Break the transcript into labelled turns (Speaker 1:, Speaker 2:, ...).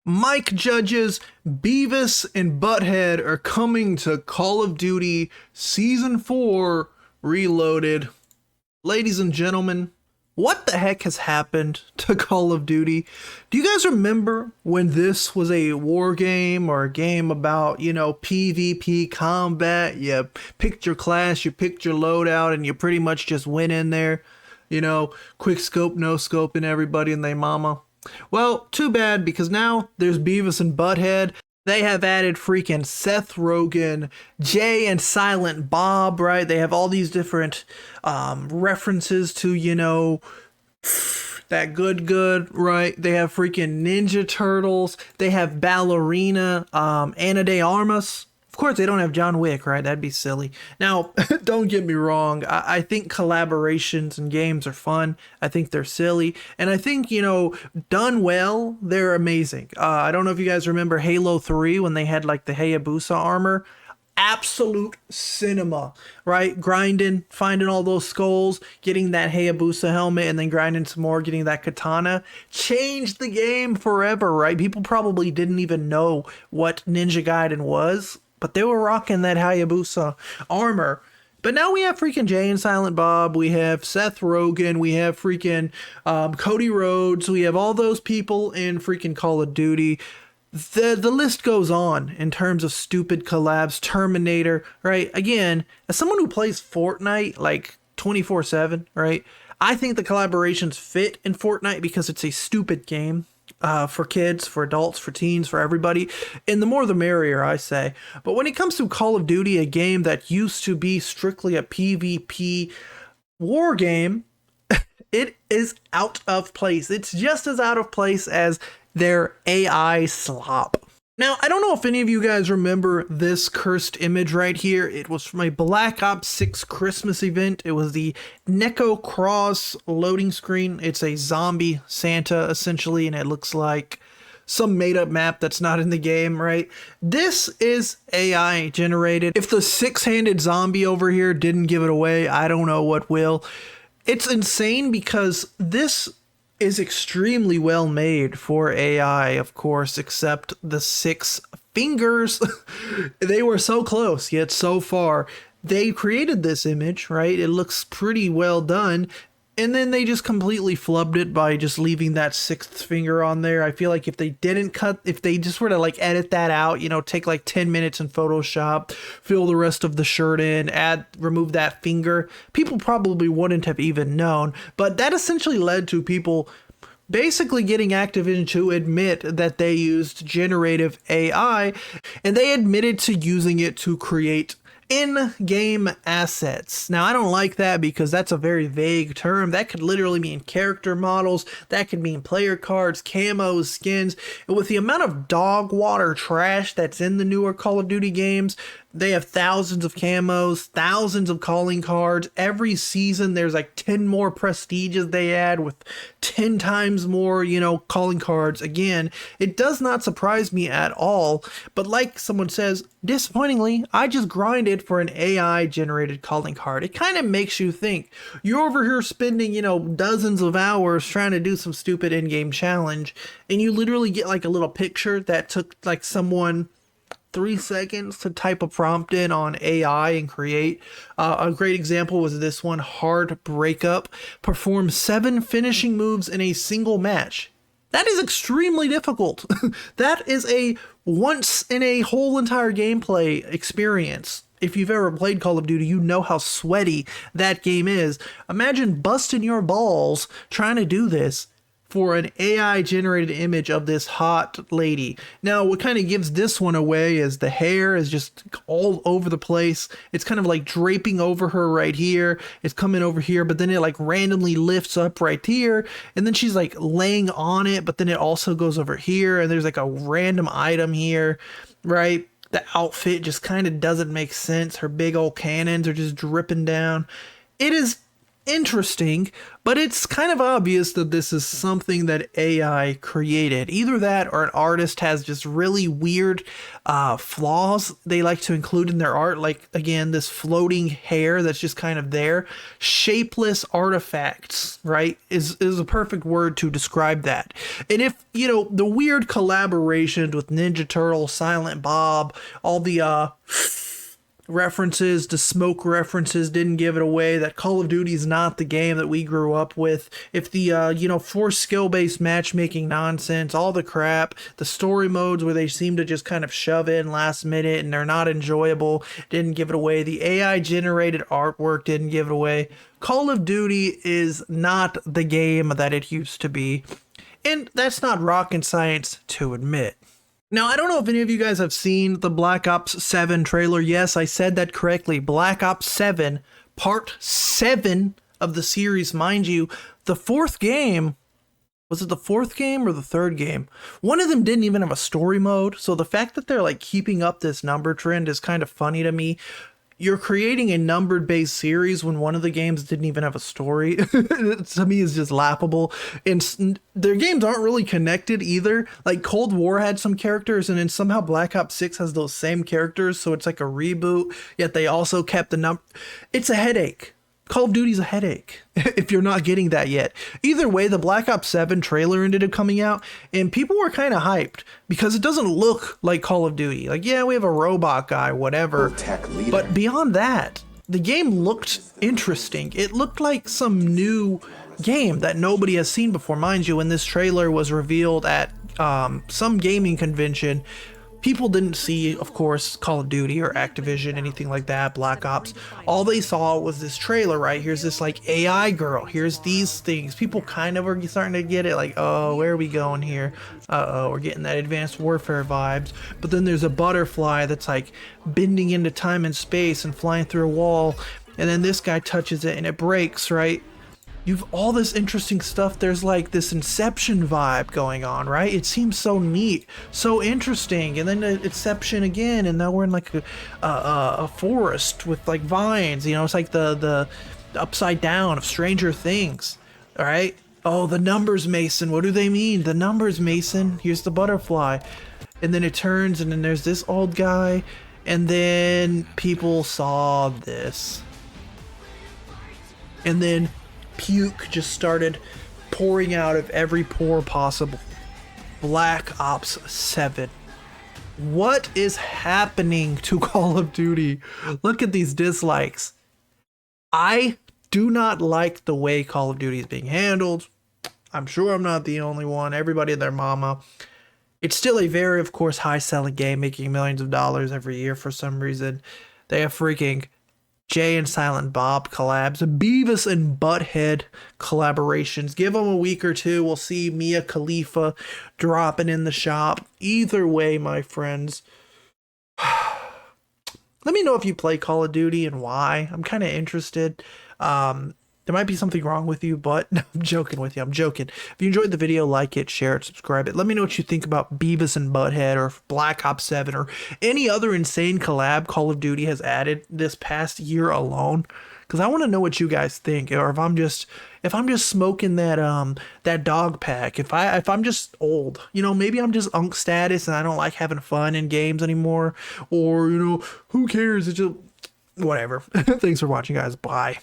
Speaker 1: Mike Judge's Beavis and Butt-Head are coming to Call of Duty Season 4 Reloaded. Ladies and gentlemen, what the heck has happened to Call of Duty? Do you guys remember when this was a war game or a game about, PvP combat? You picked your class, you picked your loadout, and you pretty much just went in there, quick scope, no scoping everybody and they mama. Well, too bad, because now there's Beavis and Butt-Head. They have added freaking Seth Rogen, Jay and Silent Bob, right? They have all these different references to, that good, right? They have freaking Ninja Turtles. They have Ballerina, Ana de Armas. Of course, they don't have John Wick, right? That'd be silly. Now, don't get me wrong. I think collaborations in games are fun. I think they're silly. And I think, done well, they're amazing. I don't know if you guys remember Halo 3 when they had like the Hayabusa armor. Absolute cinema, right? Grinding, finding all those skulls, getting that Hayabusa helmet, and then grinding some more, getting that katana. Changed the game forever, right? People probably didn't even know what Ninja Gaiden was, but they were rocking that Hayabusa armor. But now we have freaking Jay and Silent Bob, we have Seth Rogen, we have freaking Cody Rhodes, we have all those people in freaking Call of Duty. The list goes on in terms of stupid collabs, Terminator, right? Again, as someone who plays Fortnite like 24/7, right? I think the collaborations fit in Fortnite because it's a stupid game. For kids, for adults, for teens, for everybody. And the more the merrier, I say. But when it comes to Call of Duty, a game that used to be strictly a PvP war game, it is out of place. It's just as out of place as their AI slop. Now, I don't know if any of you guys remember this cursed image right here. It was from a Black Ops 6 Christmas event. It was the Neko Cross loading screen. It's a zombie Santa, essentially, and it looks like some made-up map that's not in the game, right? This is AI generated. If the six-handed zombie over here didn't give it away, I don't know what will. It's insane because this is extremely well made for AI, of course, except the six fingers. They were so close, yet so far. They created this image, right? It looks pretty well done. And then they just completely flubbed it by just leaving that sixth finger on there. I feel like if they just were to like edit that out, take like 10 minutes in Photoshop, fill the rest of the shirt in, remove that finger, people probably wouldn't have even known. But that essentially led to people basically getting Activision to admit that they used generative AI, and they admitted to using it to create in-game assets. Now, I don't like that because that's a very vague term. That could literally mean character models, that could mean player cards, camos, skins, and with the amount of dog water trash that's in the newer Call of Duty games, they have thousands of camos, thousands of calling cards. Every season there's like 10 more prestiges they add with 10 times more, calling cards. Again, it does not surprise me at all. But like someone says, disappointingly, I just grinded for an AI generated calling card. It kind of makes you think. You're over here spending, dozens of hours trying to do some stupid in-game challenge, and you literally get like a little picture that took like someone 3 seconds to type a prompt in on AI and create. A great example was this one, Hard Breakup. Perform 7 finishing moves in a single match. That is extremely difficult. That is a once in a whole entire gameplay experience. If you've ever played Call of Duty, you know how sweaty that game is. Imagine busting your balls trying to do this for an AI generated image of this hot lady. Now, what kind of gives this one away is the hair is just all over the place. It's kind of like draping over her right here. It's coming over here, but then it like randomly lifts up right here. And then she's like laying on it, but then it also goes over here. And there's like a random item here, right? The outfit just kind of doesn't make sense. Her big old cannons are just dripping down. It is interesting, but it's kind of obvious that this is something that AI created. Either that or an artist has just really weird flaws they like to include in their art. Like, again, this floating hair that's just kind of there. Shapeless artifacts, right, is a perfect word to describe that. And if, you know, the weird collaborations with Ninja Turtle, Silent Bob, all the references to smoke references didn't give it away that Call of Duty is not the game that we grew up with. If the you know, forced skill-based matchmaking nonsense, all the crap, the story modes where they seem to just kind of shove in last minute and they're not enjoyable, didn't give it away. The AI generated artwork didn't give it away. Call of Duty is not the game that it used to be, and that's not rocket science to admit. Now, I don't know if any of you guys have seen the Black Ops 7 trailer. Yes, I said that correctly. Black Ops 7, Part 7 of the series. Mind you, the fourth game, was it the fourth game or the third game? One of them didn't even have a story mode. So the fact that they're like keeping up this number trend is kind of funny to me. You're creating a numbered based series when one of the games didn't even have a story. To me, is just laughable. And their games aren't really connected either. Like Cold War had some characters, and then somehow Black Ops 6 has those same characters. So it's like a reboot, yet they also kept the number. It's a headache. Call of Duty's a headache if you're not getting that yet. Either way, the Black Ops 7 trailer ended up coming out, and people were kind of hyped because it doesn't look like Call of Duty. Like, yeah, we have a robot guy, whatever. But beyond that, the game looked interesting. It looked like some new game that nobody has seen before. Mind you, when this trailer was revealed at some gaming convention, people didn't see, of course, Call of Duty or Activision, anything like that, Black Ops. All they saw was this trailer, right? Here's this like AI girl. Here's these things. People kind of are starting to get it, like, oh, where are we going here? Uh-oh, we're getting that Advanced Warfare vibes. But then there's a butterfly that's like bending into time and space and flying through a wall. And then this guy touches it and it breaks, right? You've all this interesting stuff. There's like this Inception vibe going on, right? It seems so neat, so interesting. And then Inception again, and now we're in like a forest with like vines. You know, it's like the upside down of Stranger Things. All right. Oh, the numbers, Mason. What do they mean? The numbers, Mason. Here's the butterfly, and then it turns, and then there's this old guy, and then people saw this, and then puke just started pouring out of every pore possible. Black Ops 7. What is happening to Call of Duty? Look at these dislikes. I do not like the way Call of Duty is being handled. I'm sure I'm not the only one. Everybody and their mama. It's still a very, of course, high-selling game, making millions of dollars every year for some reason. They have freaking Jay and Silent Bob collabs, Beavis and Butt-Head collaborations. Give them a week or two. We'll see Mia Khalifa dropping in the shop. Either way, my friends, let me know if you play Call of Duty and why. I'm kind of interested. There might be something wrong with you, but no, I'm joking with you. I'm joking. If you enjoyed the video, like it, share it, subscribe it. Let me know what you think about Beavis and Butt-Head or Black Ops 7 or any other insane collab Call of Duty has added this past year alone. Because I want to know what you guys think, or if I'm just smoking that dog pack, if I'm just old, you know, maybe I'm just unk status and I don't like having fun in games anymore, or, you know, who cares? It's just whatever. Thanks for watching, guys. Bye.